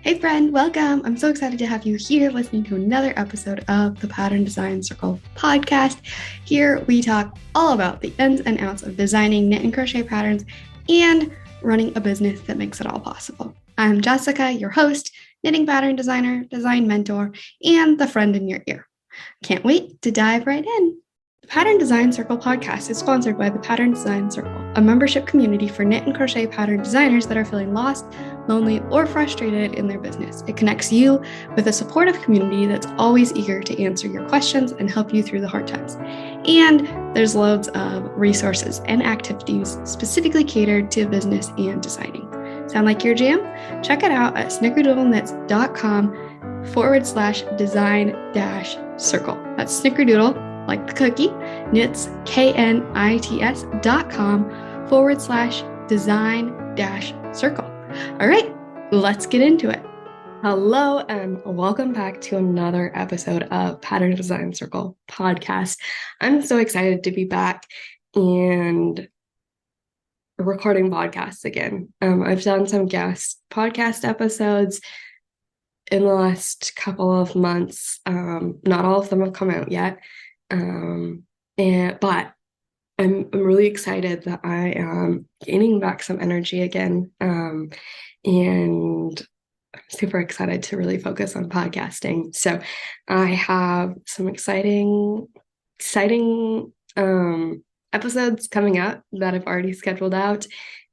Hey friend, welcome. I'm so excited to have you here listening to another episode of the Pattern Design Circle podcast. Here we talk all about the ins and outs of designing knit and crochet patterns and running a business that makes it all possible. I'm Jessica, your host, knitting pattern designer, design mentor, and the friend in your ear. Can't wait to dive right in. The Pattern Design Circle podcast is sponsored by the Pattern Design Circle, a membership community for knit and crochet pattern designers that are feeling lost, lonely, or frustrated in their business. It connects you with a supportive community that's always eager to answer your questions and help you through the hard times. And there's loads of resources and activities specifically catered to business and designing. Sound like your jam? Check it out at snickerdoodleknits.com/design-circle. That's snickerdoodle, like the cookie, knits, knits.com/design-circle. All right, let's get into it. Hello, and welcome back to another episode of Pattern Design Circle podcast. I'm so excited to be back and recording podcasts again. I've done some guest podcast episodes in the last couple of months. Not all of them have come out yet. But I'm really excited that I am gaining back some energy again. And I'm super excited to really focus on podcasting. So I have some exciting episodes coming up that I've already scheduled out,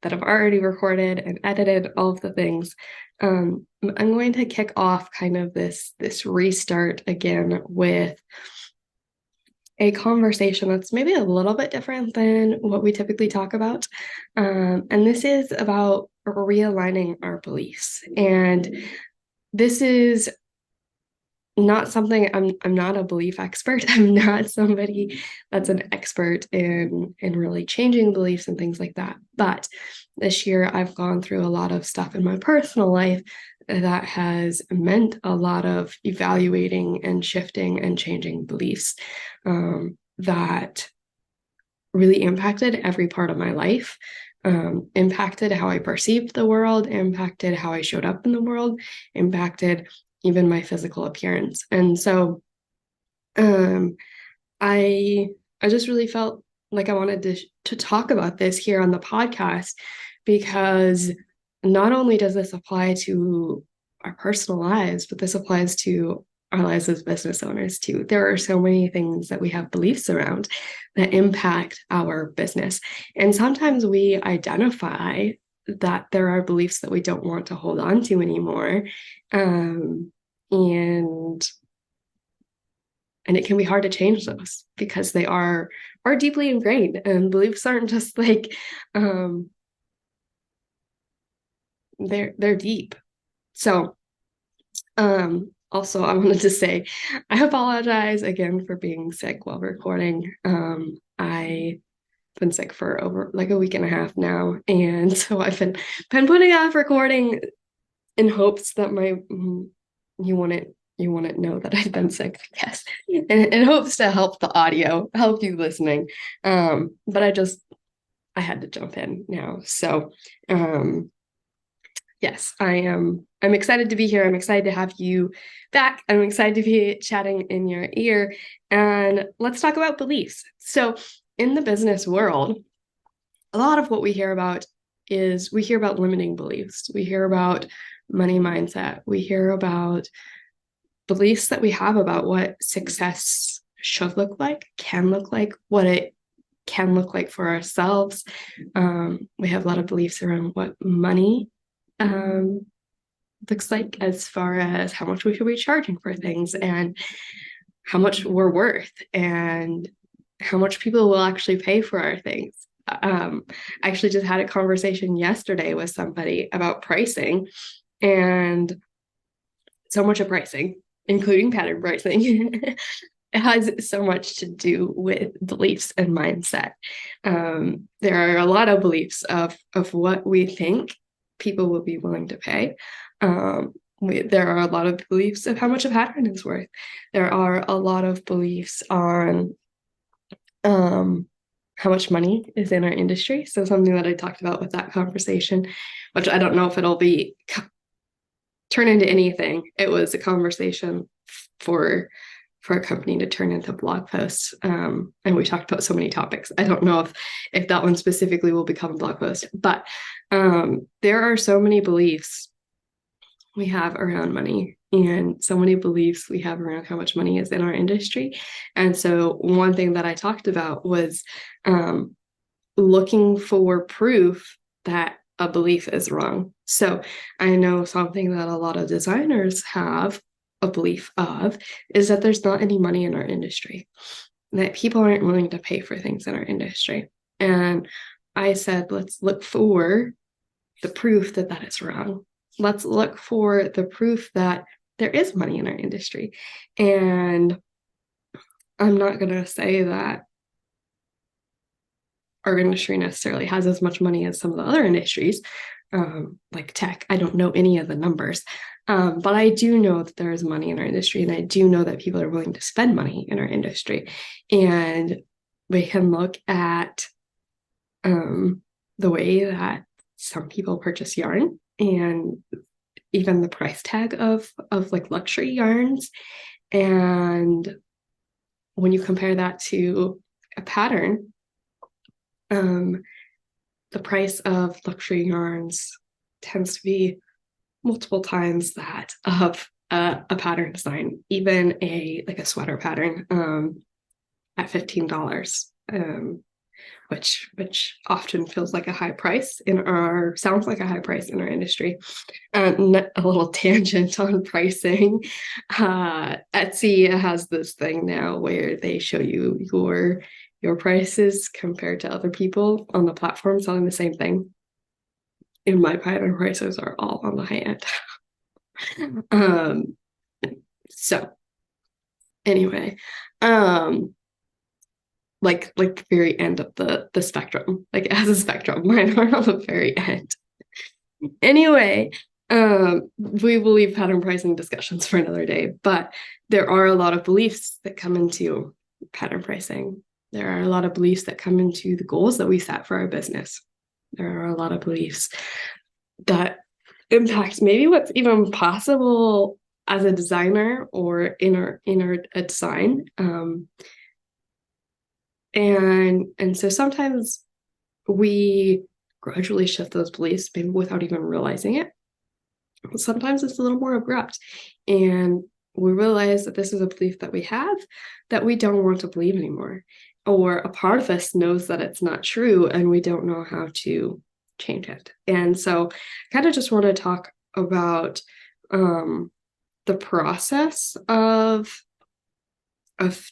that I've already recorded and edited, all of the things. I'm going to kick off kind of this restart again with a conversation that's maybe a little bit different than what we typically talk about. And this is about realigning our beliefs. And this is not something, I'm not a belief expert. I'm not somebody that's an expert in really changing beliefs and things like that. But this year I've gone through a lot of stuff in my personal life that has meant a lot of evaluating and shifting and changing beliefs that really impacted every part of my life, impacted how I perceived the world, impacted how I showed up in the world, impacted even my physical appearance. And so I just really felt like I wanted to talk about this here on the podcast, because not only does this apply to our personal lives, but this applies to our lives as business owners too. There are so many things that we have beliefs around that impact our business. And sometimes we identify that there are beliefs that we don't want to hold on to anymore. And it can be hard to change those because they are deeply ingrained, and beliefs aren't just like they're deep. So also I wanted to say I apologize again for being sick while recording. I've been sick for over like a week and a half now, and so I've been putting off recording in hopes that you wouldn't know that I've been sick, I guess, in hopes to help the audio, help you listening. But I had to jump in now. So yes, I'm excited to be here. I'm excited to have you back. I'm excited to be chatting in your ear. And let's talk about beliefs. So in the business world, a lot of what we hear about limiting beliefs. We hear about money mindset. We hear about beliefs that we have about what success should look like, can look like, what it can look like for ourselves. We have a lot of beliefs around what money looks like, as far as how much we should be charging for things, and how much we're worth, and how much people will actually pay for our things. I actually just had a conversation yesterday with somebody about pricing, and so much of pricing, including pattern pricing, it has so much to do with beliefs and mindset. There are a lot of beliefs of what we think people will be willing to pay. There are a lot of beliefs of how much a pattern is worth. There are a lot of beliefs on how much money is in our industry. So something that I talked about with that conversation, which I don't know if it'll be turn into anything. It was a conversation for a company to turn into blog posts. And we talked about so many topics. I don't know if that one specifically will become a blog post, but there are so many beliefs we have around money, and so many beliefs we have around how much money is in our industry. And so one thing that I talked about was looking for proof that a belief is wrong. So I know something that a lot of designers have a belief of is that there's not any money in our industry, that people aren't willing to pay for things in our industry. And I said, let's look for the proof that that is wrong. Let's look for the proof that there is money in our industry. And I'm not going to say that our industry necessarily has as much money as some of the other industries, like tech. I don't know any of the numbers, but I do know that there is money in our industry, and I do know that people are willing to spend money in our industry. And we can look at the way that some people purchase yarn, and even the price tag of like luxury yarns. And when you compare that to a pattern, the price of luxury yarns tends to be multiple times that of a pattern design, even a sweater pattern at $15, which often feels like a high price sounds like a high price in our industry. A little tangent on pricing. Etsy has this thing now where they show you your prices compared to other people on the platform selling the same thing. And my pattern prices are all on the high end. So anyway, like the very end of the spectrum, like it has a spectrum. Mine are on the very end. Anyway, we will leave pattern pricing discussions for another day, but there are a lot of beliefs that come into pattern pricing. There are a lot of beliefs that come into the goals that we set for our business. There are a lot of beliefs that impact maybe what's even possible as a designer or in our design. And so sometimes we gradually shift those beliefs, maybe without even realizing it. Sometimes it's a little more abrupt, and we realize that this is a belief that we have that we don't want to believe anymore, or a part of us knows that it's not true and we don't know how to change it. And so I kind of just want to talk about the process of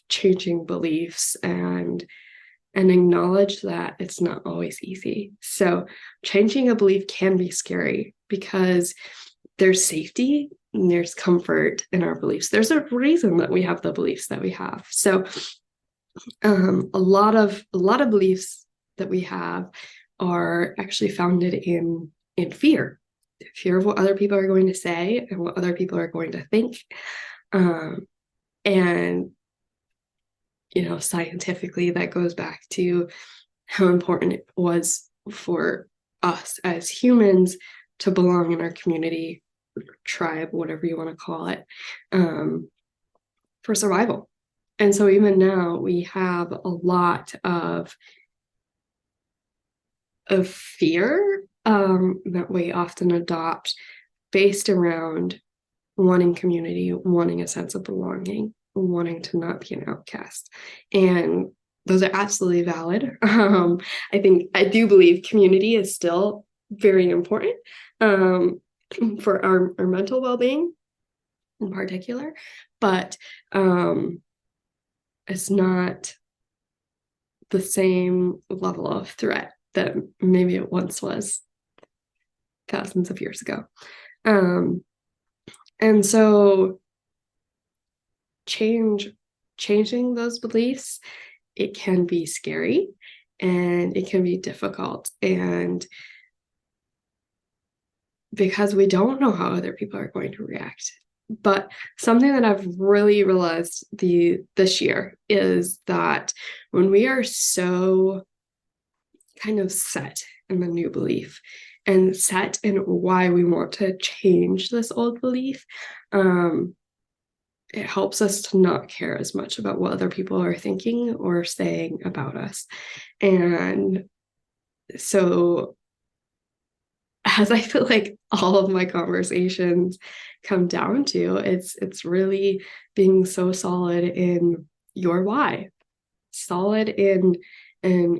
changing beliefs and acknowledge that it's not always easy. So changing a belief can be scary because there's safety and there's comfort in our beliefs. There's a reason that we have the beliefs that we have. So a lot of beliefs that we have are actually founded in fear of what other people are going to say and what other people are going to think. And scientifically, that goes back to how important it was for us as humans to belong in our community, tribe, whatever you want to call it, for survival. And so even now we have a lot of fear that we often adopt based around wanting community, wanting a sense of belonging, wanting to not be an outcast. And those are absolutely valid. I do believe community is still very important for our mental well-being in particular, but it's not the same level of threat that maybe it once was thousands of years ago. And so changing those beliefs, it can be scary and it can be difficult. And because we don't know how other people are going to react. But something that I've really realized this year is that when we are so kind of set in the new belief and set in why we want to change this old belief, it helps us to not care as much about what other people are thinking or saying about us. And so, as I feel like all of my conversations come down to, it's really being so solid in your why, solid in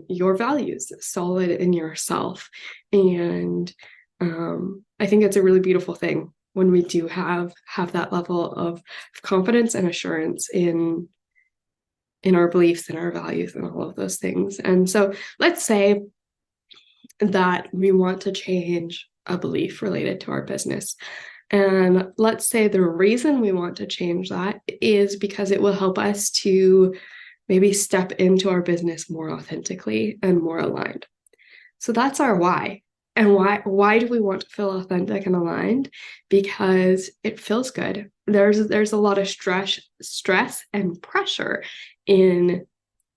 your values, solid in yourself. And I think it's a really beautiful thing when we do have that level of confidence and assurance in our beliefs and our values and all of those things. And so let's say that we want to change a belief related to our business. And let's say the reason we want to change that is because it will help us to maybe step into our business more authentically and more aligned. So that's our why. And why do we want to feel authentic and aligned? Because it feels good. There's a lot of stress and pressure in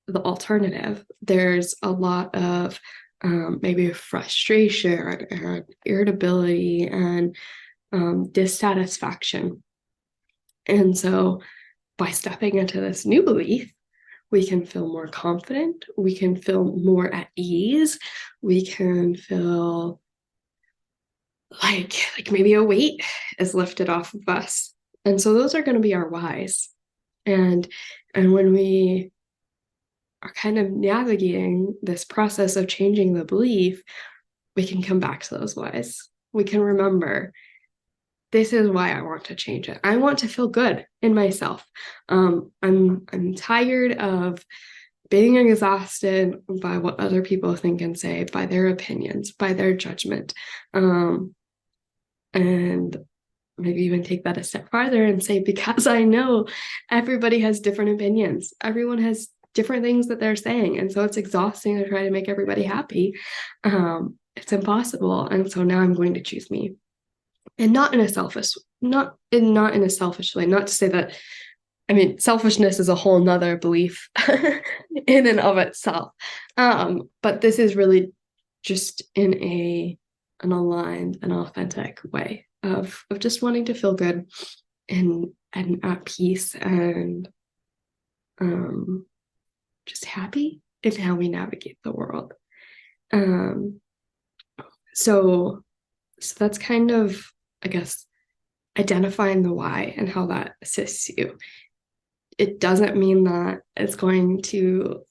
the alternative. There's a lot of maybe frustration and irritability and dissatisfaction. And so by stepping into this new belief, we can feel more confident, we can feel more at ease, we can feel like maybe a weight is lifted off of us. And so those are going to be our whys. And when we are kind of navigating this process of changing the belief, we can come back to those whys. We can remember, this is why I want to change it. I want to feel good in myself. I'm tired of being exhausted by what other people think and say, by their opinions, by their judgment. And maybe even take that a step farther and say, because I know everybody has different opinions. Everyone has different things that they're saying. And so it's exhausting to try to make everybody happy. It's impossible. And so now I'm going to choose me. And not in a selfish way, not to say that, I mean, selfishness is a whole nother belief in and of itself. But this is really just in an aligned and authentic way of just wanting to feel good and at peace and just happy in how we navigate the world. So that's kind of, I guess, identifying the why and how that assists you. It doesn't mean that it's going to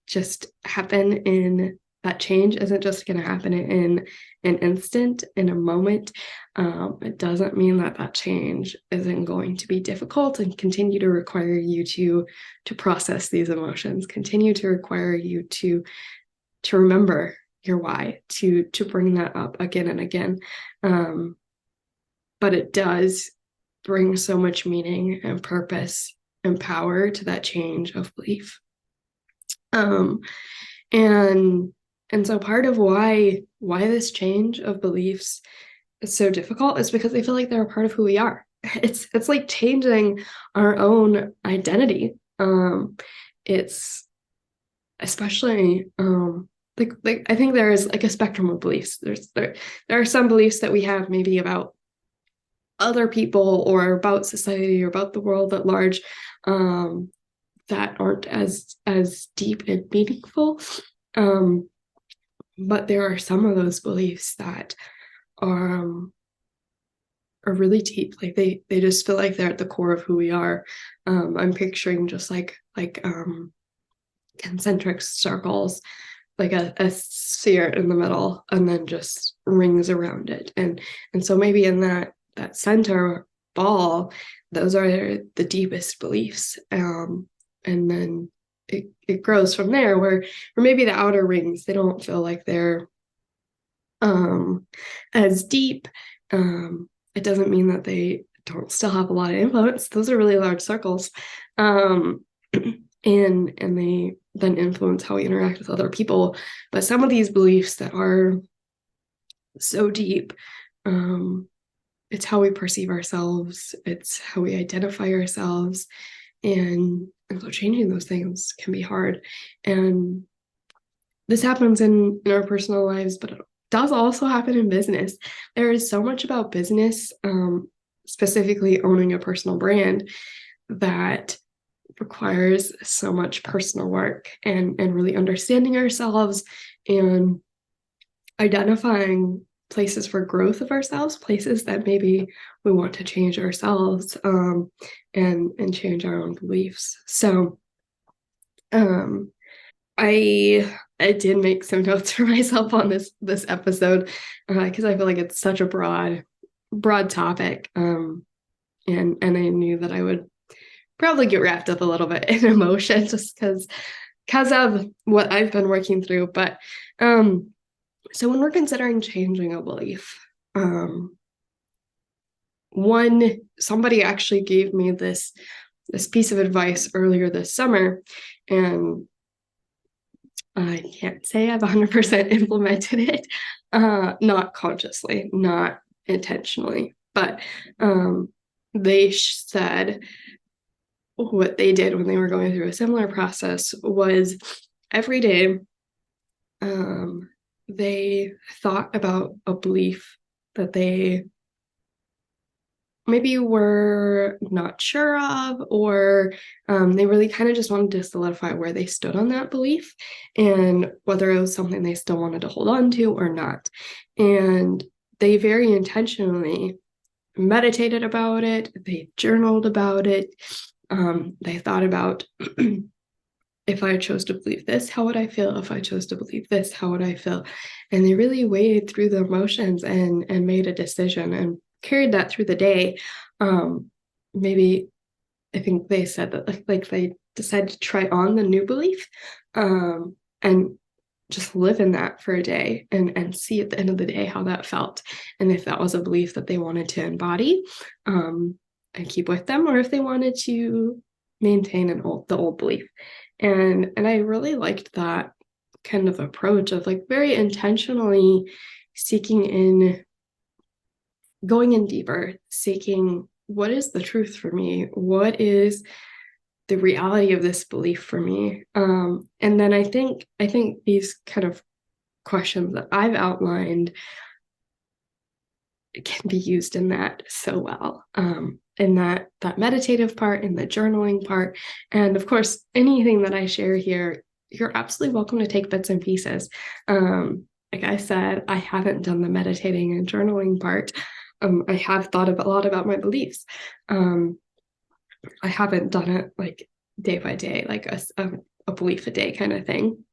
just happen in that change isn't just going to happen in an instant, in a moment. It doesn't mean that change isn't going to be difficult and continue to require you to process these emotions, continue to require you to remember your why, to bring that up again and again. But it does bring so much meaning and purpose and power to that change of belief. And so part of why this change of beliefs is so difficult is because they feel like they're a part of who we are. It's like changing our own identity. It's especially like I think there is like a spectrum of beliefs. There are some beliefs that we have maybe about other people or about society or about the world at large that aren't as deep and meaningful. But there are some of those beliefs that are really deep. Like they just feel like they're at the core of who we are. I'm picturing just like concentric circles, like a sphere in the middle, and then just rings around it. And so maybe in that center ball, those are the deepest beliefs. And then it grows from there, where maybe the outer rings, they don't feel like they're as deep. It doesn't mean that they don't still have a lot of influence. Those are really large circles. And they then influence how we interact with other people. But some of these beliefs that are so deep, it's how we perceive ourselves, it's how we identify ourselves. And so changing those things can be hard. And this happens in our personal lives, but it does also happen in business. There is so much about business, specifically owning a personal brand, that requires so much personal work and really understanding ourselves and identifying places for growth of ourselves, places that maybe we want to change ourselves, and change our own beliefs. So I did make some notes for myself on this episode, because I feel like it's such a broad topic, and I knew that I would probably get wrapped up a little bit in emotion just because of what I've been working through. But so when we're considering changing a belief, somebody actually gave me this piece of advice earlier this summer, and I can't say I've 100% implemented it, not consciously, not intentionally, but they said what they did when they were going through a similar process was every day they thought about a belief that they maybe were not sure of, or they really kind of just wanted to solidify where they stood on that belief and whether it was something they still wanted to hold on to or not. And they very intentionally meditated about it, they journaled about it, they thought about if I chose to believe this, how would I feel? If I chose to believe this, how would I feel? And they really waded through the emotions and made a decision and carried that through the day. Maybe I think they said that like they decided to try on the new belief, and just live in that for a day and see at the end of the day how that felt. And if that was a belief that they wanted to embody, and keep with them, or if they wanted to maintain the old belief. And I really liked that kind of approach of like very intentionally going in deeper, seeking what is the truth for me? What is the reality of this belief for me? And then I think these kind of questions that I've outlined can be used in that so well, in that meditative part, in the journaling part. And of course, anything that I share here, you're absolutely welcome to take bits and pieces. Like I said, I haven't done the meditating and journaling part. I have thought a lot about my beliefs. I haven't done it like day by day, like a belief a day kind of thing.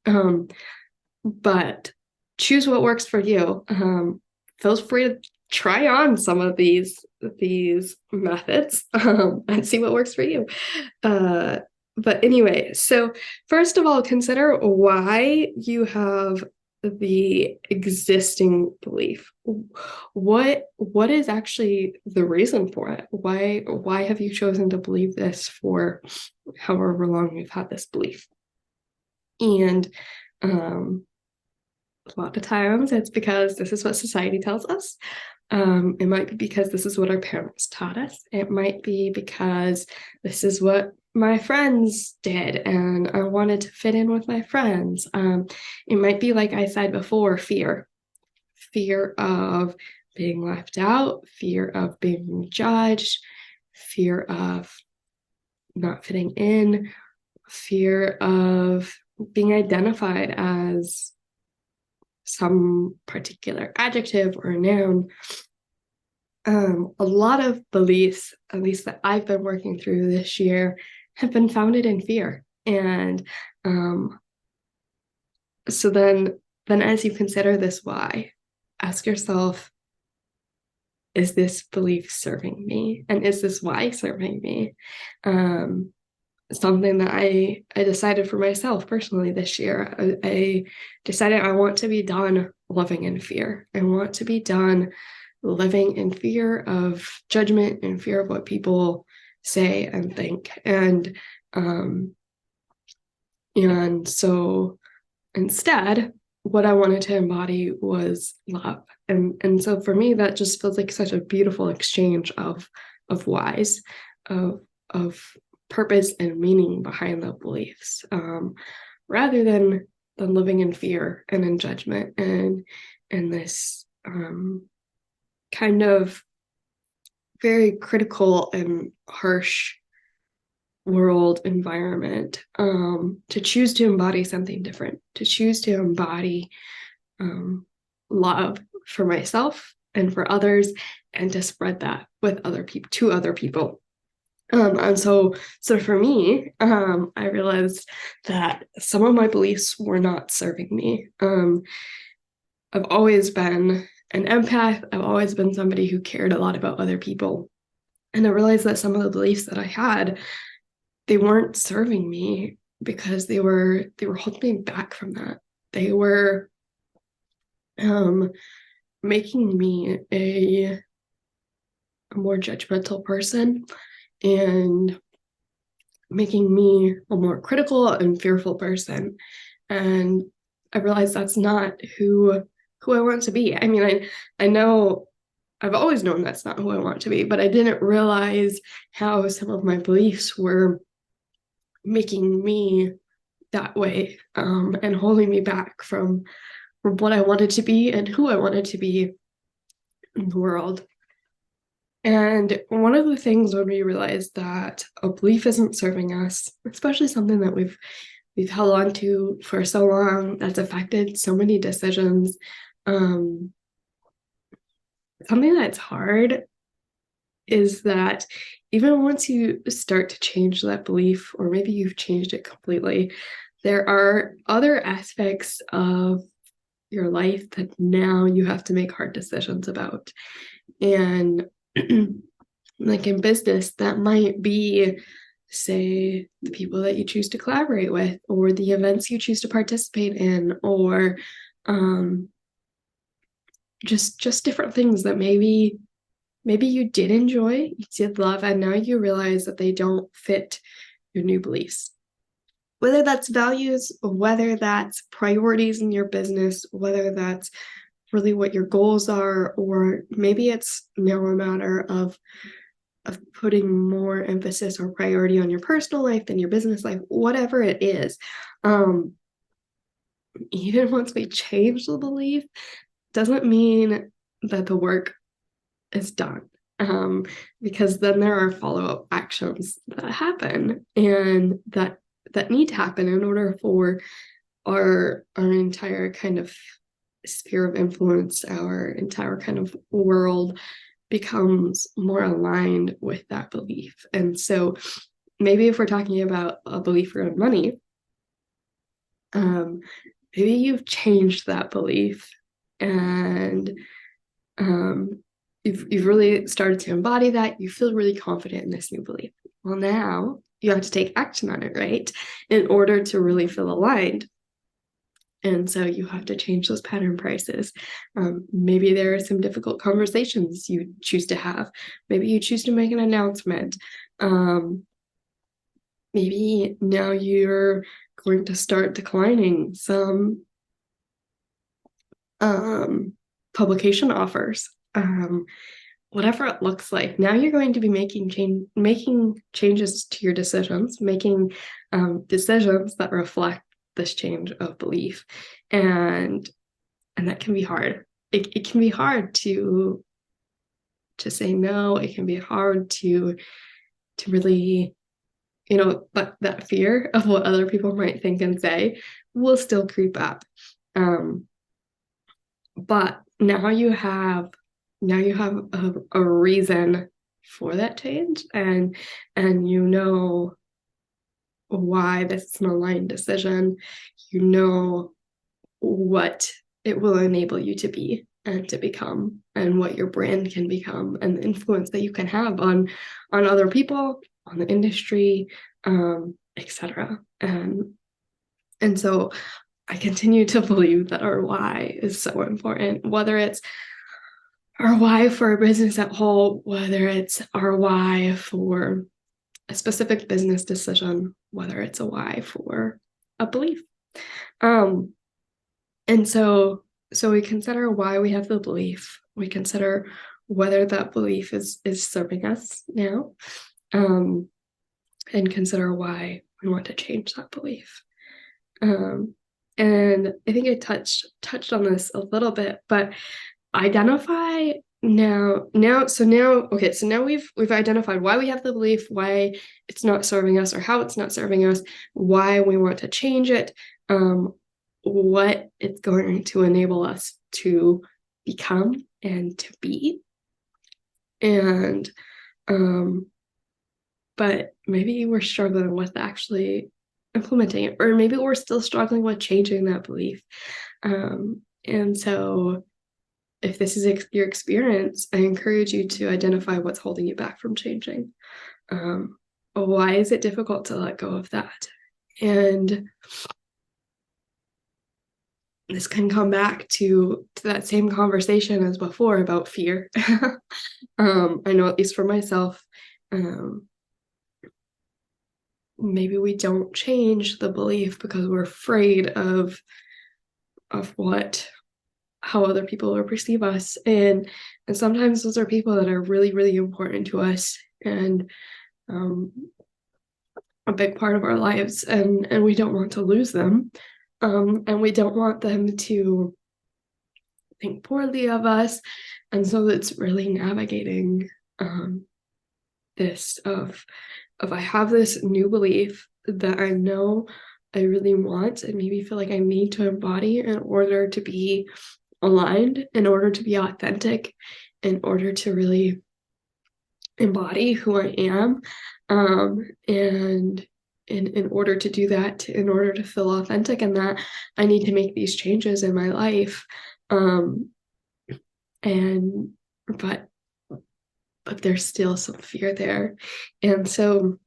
But choose what works for you. Feel free to try on some of these methods, and see what works for you. But anyway, so first of all, consider why you have the existing belief. What is actually the reason for it? Why have you chosen to believe this for however long you've had this belief? And a lot of times it's because this is what society tells us. It might be because this is what our parents taught us. It might be because this is what my friends did and I wanted to fit in with my friends. It might be, like I said before, fear of being left out, fear of being judged, fear of not fitting in, fear of being identified as some particular adjective or noun. A lot of beliefs, at least that I've been working through this year, have been founded in fear. And so then as you consider this why, ask yourself, is this belief serving me? And is this why serving me? Something that I decided for myself personally this year. I decided I want to be done living in fear. I want to be done living in fear of judgment and fear of what people say and think. And so instead, what I wanted to embody was love. And so for me, that just feels like such a beautiful exchange of whys, of purpose and meaning behind the beliefs, rather than living in fear and in judgment. And in this kind of very critical and harsh world environment, to choose to embody something different, to choose to embody love for myself and for others, and to spread that with other people to other people. And so for me, I realized that some of my beliefs were not serving me. I've always been an empath. I've always been somebody who cared a lot about other people. And I realized that some of the beliefs that I had, they weren't serving me because they were holding me back from that. They were um, making me a more judgmental person, and making me a more critical and fearful person. And I realized that's not who I want to be. I mean, I know I've always known that's not who I want to be, but I didn't realize how some of my beliefs were making me that way, and holding me back from what I wanted to be and who I wanted to be in the world. And one of the things when we realize that a belief isn't serving us, especially something that we've held on to for so long, that's affected so many decisions, um, something that's hard is that even once you start to change that belief, or maybe you've changed it completely, there are other aspects of your life that now you have to make hard decisions about. And like in business, that might be, say, the people that you choose to collaborate with, or the events you choose to participate in, or um, just different things that maybe you did enjoy, you did love, and now you realize that they don't fit your new beliefs. Whether that's values, whether that's priorities in your business, whether that's really what your goals are, or maybe it's now a matter of putting more emphasis or priority on your personal life than your business life, whatever it is. Even once we change the belief, doesn't mean that the work is done. Because then there are follow-up actions that happen, and that need to happen in order for our entire kind of sphere of influence, our entire kind of world becomes more aligned with that belief. And so maybe if we're talking about a belief around money, maybe you've changed that belief, and you've really started to embody that. You feel really confident in this new belief. Well, now you have to take action on it, right? In order to really feel aligned. And so you have to change those pattern prices. Maybe there are some difficult conversations you choose to have. Maybe you choose to make an announcement. Maybe now you're going to start declining some publication offers. Whatever it looks like, now you're going to be making changes to your decisions, making decisions that reflect this change of belief, and that can be hard. It can be hard to say no. It can be hard to really, but that fear of what other people might think and say will still creep up. But now you have a reason for that change, and you know why this is an aligned decision. You know what it will enable you to be and to become, and what your brand can become, and the influence that you can have on other people, on the industry, etc. And so I continue to believe that our why is so important, whether it's our why for a business at whole, whether it's our why for a specific business decision, whether it's a why for a belief. And so we consider why we have the belief. We consider whether that belief is serving us now, and consider why we want to change that belief. And I think I touched on this a little bit, but identify now we've identified why we have the belief, why it's not serving us or how it's not serving us, why we want to change it, what it's going to enable us to become and to be. And but maybe we're struggling with actually implementing it, or maybe we're still struggling with changing that belief. And so if this is your experience, I encourage you to identify what's holding you back from changing. Why is it difficult to let go of that? And this can come back to that same conversation as before about fear. I know, at least for myself, maybe we don't change the belief because we're afraid of how other people will perceive us, and sometimes those are people that are really, really important to us, and a big part of our lives, and we don't want to lose them, and we don't want them to think poorly of us. And so it's really navigating this of I have this new belief that I know I really want and maybe feel like I need to embody in order to be aligned, in order to be authentic, in order to really embody who I am. And in order to do that, in order to feel authentic in that, I need to make these changes in my life. And but there's still some fear there. And so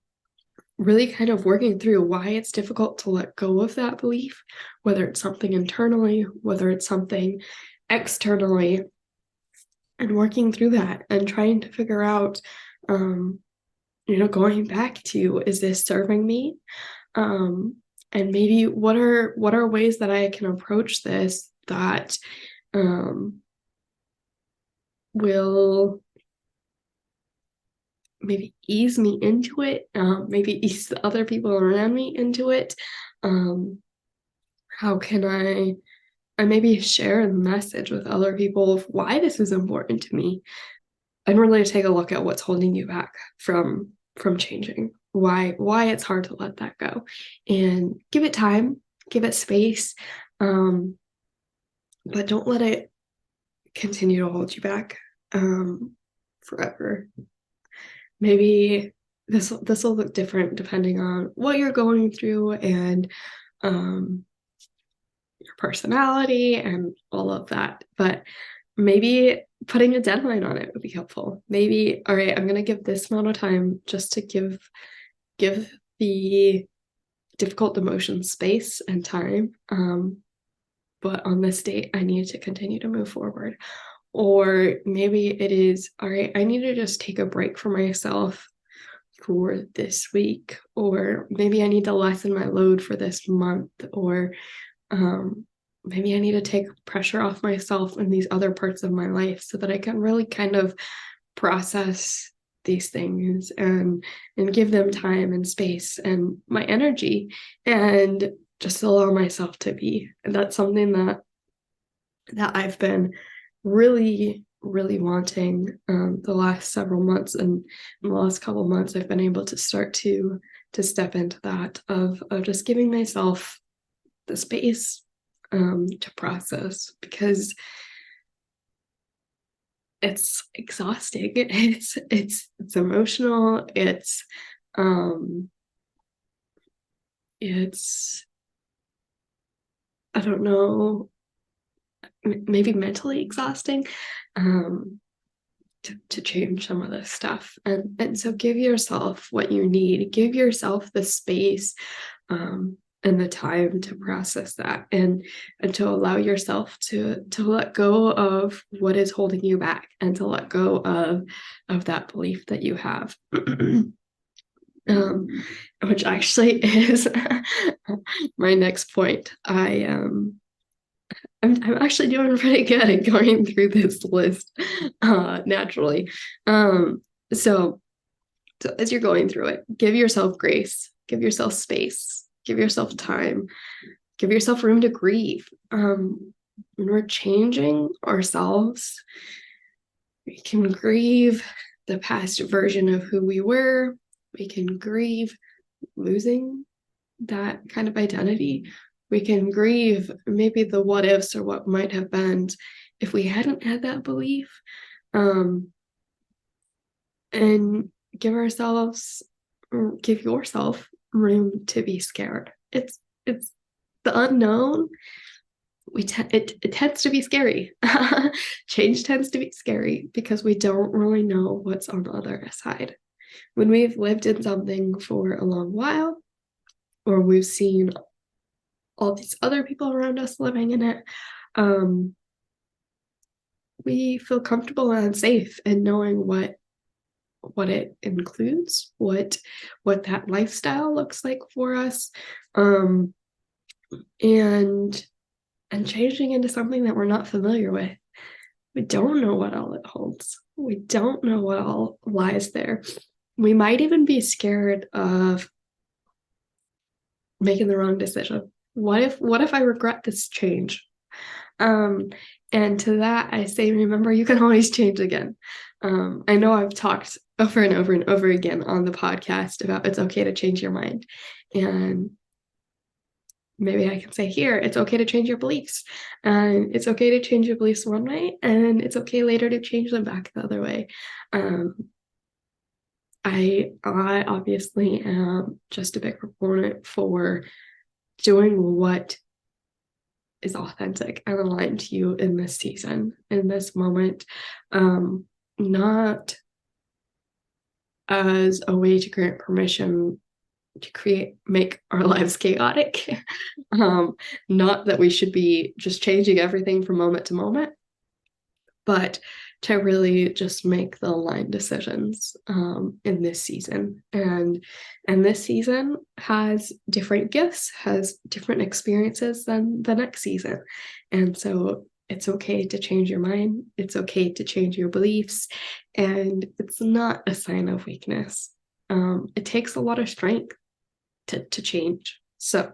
really kind of working through why it's difficult to let go of that belief, whether it's something internally, whether it's something externally, and working through that and trying to figure out, going back to, is this serving me? And maybe what are ways that I can approach this that will maybe ease me into it, maybe ease the other people around me into it. How can I maybe share the message with other people of why this is important to me, and really take a look at what's holding you back from changing, why it's hard to let that go, and give it time, give it space, but don't let it continue to hold you back forever. Maybe this will look different depending on what you're going through and your personality and all of that. But maybe putting a deadline on it would be helpful. Maybe, all right, I'm going to give this amount of time just to give the difficult emotions space and time. But on this date, I need to continue to move forward. Or maybe it is, all right, I need to just take a break for myself for this week, or maybe I need to lessen my load for this month, or maybe I need to take pressure off myself in these other parts of my life so that I can really kind of process these things and give them time and space and my energy, and just allow myself to be. And that's something that I've been really, really wanting the last several months, and in the last couple of months I've been able to start to step into that of just giving myself the space to process, because it's exhausting. It's emotional. It's I don't know, maybe mentally exhausting to change some of this stuff. And so give yourself what you need. Give yourself the space and the time to process that, and to allow yourself to let go of what is holding you back, and to let go of that belief that you have. Which actually is my next point. I'm actually doing pretty good at going through this list naturally. So as you're going through it, give yourself grace, give yourself space, give yourself time Give yourself room to grieve. When we're changing ourselves, we can grieve the past version of who we were. We can grieve losing that kind of identity. We can grieve maybe the what ifs or what might have been if we hadn't had that belief. And give yourself room to be scared. It's the unknown. It tends to be scary. Change tends to be scary because we don't really know what's on the other side. When we've lived in something for a long while, or we've seen all these other people around us living in it, we feel comfortable and safe in knowing what it includes, what that lifestyle looks like for us, and changing into something that we're not familiar with. We don't know what all it holds. We don't know what all lies there. We might even be scared of making the wrong decision. What if I regret this change? And to that, I say, remember, you can always change again. I know I've talked over and over and over again on the podcast about it's okay to change your mind. And maybe I can say here, it's okay to change your beliefs. And it's okay to change your beliefs one way, and it's okay later to change them back the other way. I obviously am just a big proponent for doing what is authentic and aligned to you in this season, in this moment, not as a way to grant permission to make our lives chaotic. Not that we should be just changing everything from moment to moment, but to really just make the aligned decisions in this season. And this season has different gifts, has different experiences than the next season. And so it's okay to change your mind. It's okay to change your beliefs. And it's not a sign of weakness. It takes a lot of strength to change. So,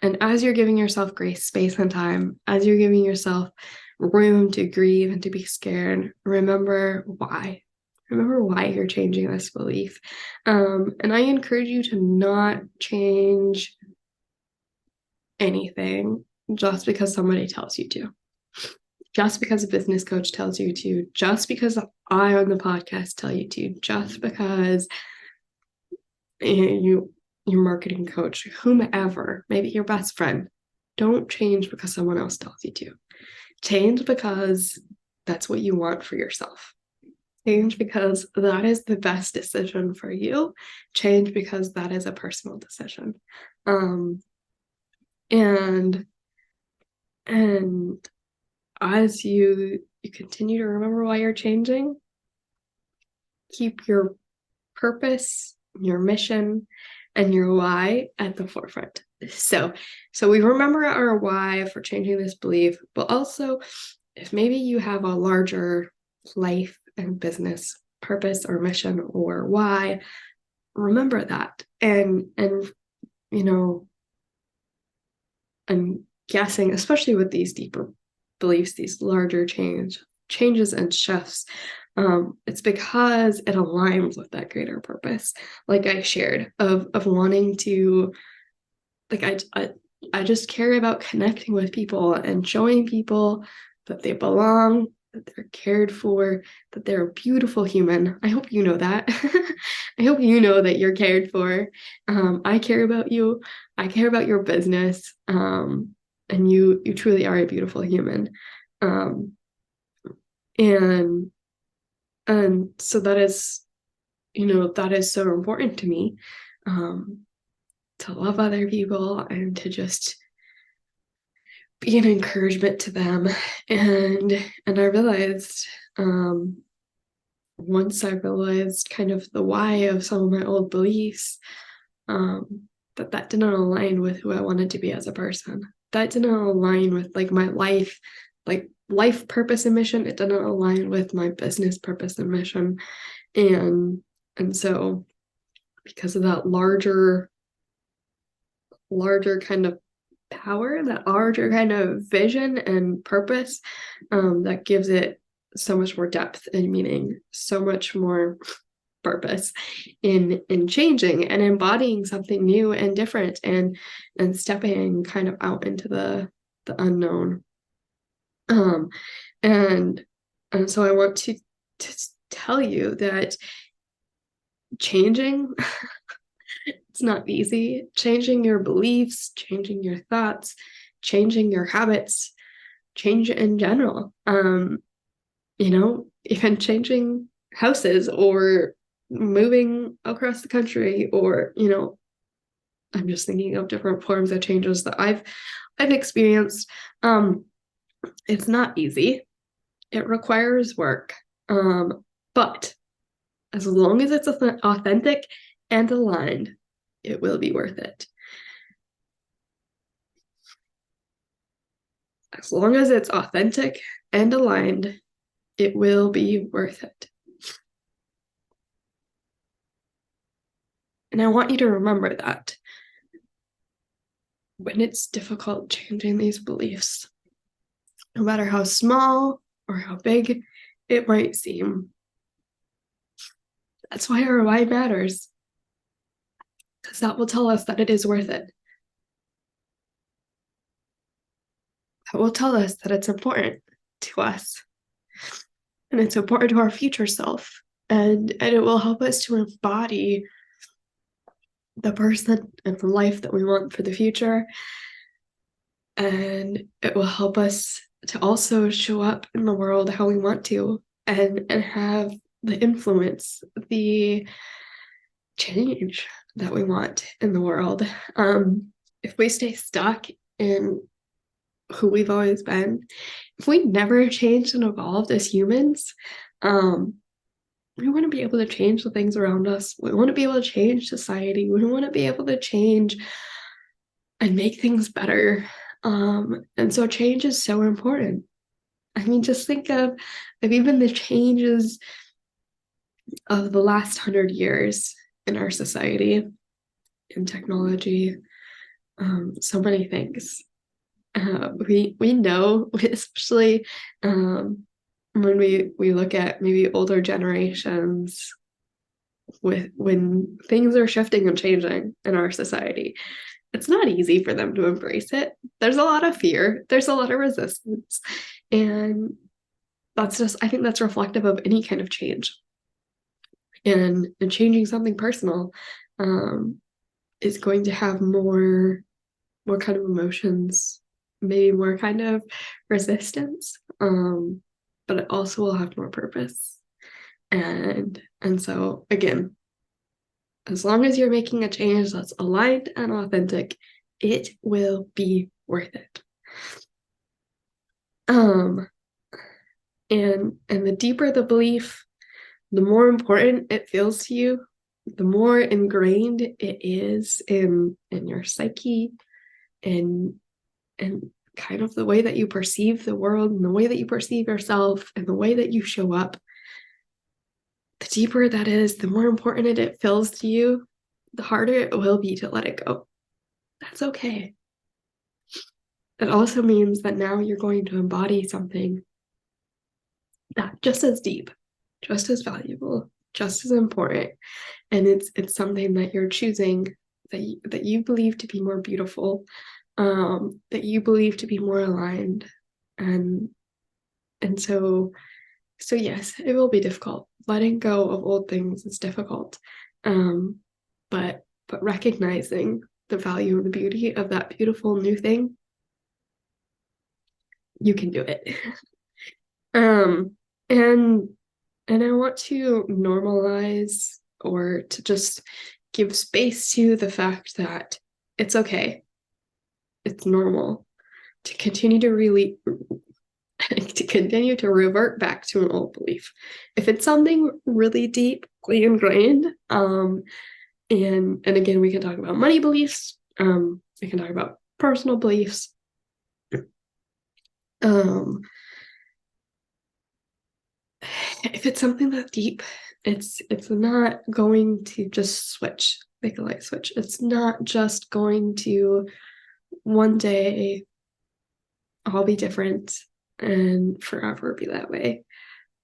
and as you're giving yourself grace, space, and time, as you're giving yourself room to grieve and to be scared, remember why. Remember why you're changing this belief. And I encourage you to not change anything just because somebody tells you to. Just because a business coach tells you to, just because I on the podcast tell you to, just because your marketing coach, whomever, maybe your best friend, don't change because someone else tells you to. Change because that's what you want for yourself. Change because that is the best decision for you. Change because that is a personal decision. And as you continue to remember why you're changing, keep your purpose, your mission, and your why at the forefront. So we remember our why for changing this belief, but also if maybe you have a larger life and business purpose or mission or why, remember that. And you know, I'm guessing, especially with these deeper beliefs, these larger changes and shifts, it's because it aligns with that greater purpose, like I shared, of wanting to, like I just care about connecting with people and showing people that they belong, that they're cared for, that they're a beautiful human. I hope you know that. I hope you know that you're cared for. I care about you. I care about your business. And you truly are a beautiful human. And so that is, that is so important to me, to love other people and to just be an encouragement to them. And I realized, once I realized kind of the why of some of my old beliefs, that didn't align with who I wanted to be as a person. That didn't align with like my life purpose and mission. It didn't align with my business purpose and mission. And so because of that larger larger kind of power, that larger kind of vision and purpose, that gives it so much more depth and meaning, so much more purpose in changing and embodying something new and different, and stepping kind of out into the unknown. Um, and and so I want to tell you that changing, it's not easy. Changing your beliefs, changing your thoughts, changing your habits, change in general. Even changing houses or moving across the country, or I'm just thinking of different forms of changes that I've experienced. It's not easy. It requires work. But as long as it's authentic and aligned, it will be worth it. As long as it's authentic and aligned, it will be worth it. And I want you to remember that when it's difficult changing these beliefs, no matter how small or how big it might seem, that's why our why matters, because that will tell us that it is worth it. That will tell us that it's important to us, and it's important to our future self, and it will help us to embody the person and the life that we want for the future. And it will help us to also show up in the world how we want to, and have the influence, the change that we want in the world. If we stay stuck in who we've always been, if we never changed and evolved as humans, we want to be able to change the things around us. We want to be able to change society. We want to be able to change and make things better. And so change is so important. I mean, just think of even the changes of the last 100 years in our society, in technology, so many things. We know, especially when we look at maybe older generations, when things are shifting and changing in our society, it's not easy for them to embrace it. There's a lot of fear. There's a lot of resistance. And I think that's reflective of any kind of change. And changing something personal is going to have more kind of emotions, maybe more kind of resistance, but it also will have more purpose. And so again, as long as you're making a change that's aligned and authentic, it will be worth it. And the deeper the belief, the more important it feels to you, the more ingrained it is in your psyche, and kind of the way that you perceive the world, and the way that you perceive yourself, and the way that you show up. The deeper that is, the more important it feels to you, the harder it will be to let it go. That's okay. It also means that now you're going to embody something that's just as deep, just as valuable, just as important. And it's something that you're choosing, that you believe to be more beautiful, that you believe to be more aligned. And so yes, it will be difficult. Letting go of old things is difficult. But recognizing the value and the beauty of that beautiful new thing, you can do it. And I want to normalize, or to just give space to the fact that it's okay. It's normal to continue to revert back to an old belief. If it's something really deeply ingrained, and again, we can talk about money beliefs, we can talk about personal beliefs. If it's something that deep, it's not going to just switch make a light switch. It's not just going to one day all be different and forever be that way.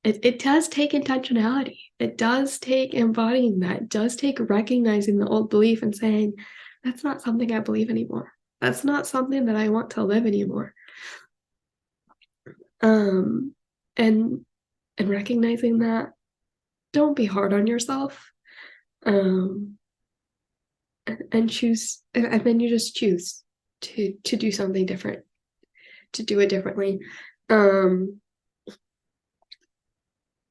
It does take intentionality. It does take embodying that. It does take recognizing the old belief and saying, that's not something I believe anymore. That's not something that I want to live anymore. And recognizing that, don't be hard on yourself. And choose, and then you just choose to do something different, to do it differently.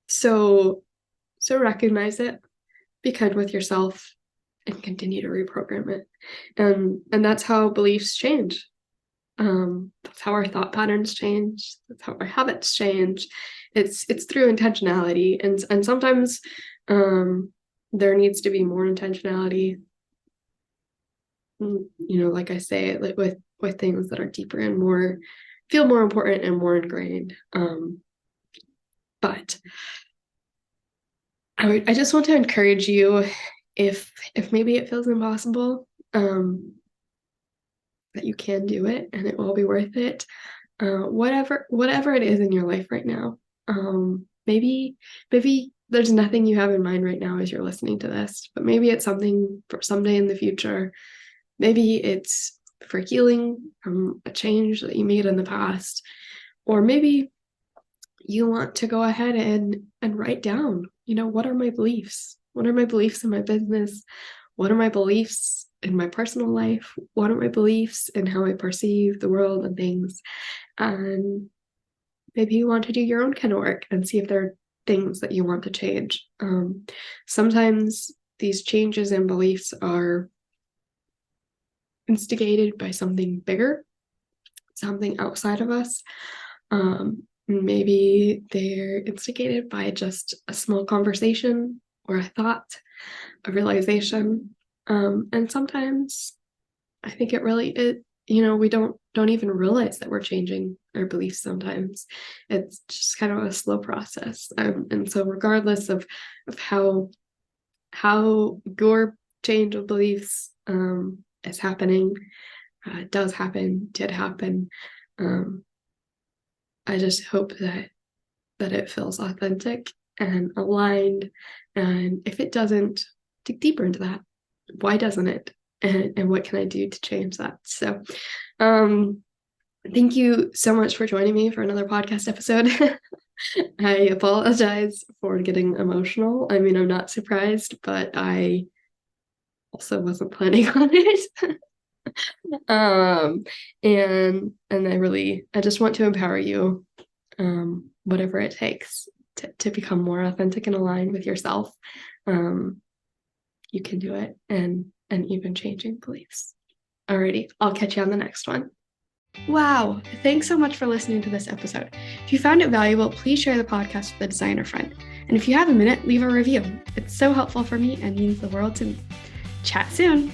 So recognize it, be kind with yourself, and continue to reprogram it. And that's how beliefs change. That's how our thought patterns change. That's how our habits change. It's through intentionality, and sometimes there needs to be more intentionality. Like I say, like with things that are deeper and more feel more important and more ingrained. But I just want to encourage you, if maybe it feels impossible, that you can do it and it will be worth it. Whatever it is in your life right now. Maybe there's nothing you have in mind right now as you're listening to this, but maybe it's something for someday in the future. Maybe it's for healing from a change that you made in the past, or maybe you want to go ahead and write down, what are my beliefs? What are my beliefs in my business? What are my beliefs in my personal life? What are my beliefs in how I perceive the world and things? And maybe you want to do your own kind of work and see if there are things that you want to change. Sometimes these changes in beliefs are instigated by something bigger, something outside of us. Maybe they're instigated by just a small conversation or a thought, a realization. And sometimes I think we don't even realize that we're changing our beliefs sometimes. It's just kind of a slow process. And so regardless of how your change of beliefs is happening, did happen, I just hope that it feels authentic and aligned. And if it doesn't, dig deeper into that. Why doesn't it? And what can I do to change that? So thank you so much for joining me for another podcast episode. I apologize for getting emotional. I mean, I'm not surprised, but I also wasn't planning on it. And I just want to empower you, whatever it takes to become more authentic and aligned with yourself. You can do it, and even changing beliefs. Alrighty, I'll catch you on the next one. Wow, thanks so much for listening to this episode. If you found it valuable, please share the podcast with a designer friend. And if you have a minute, leave a review. It's so helpful for me and means the world to me. Chat soon.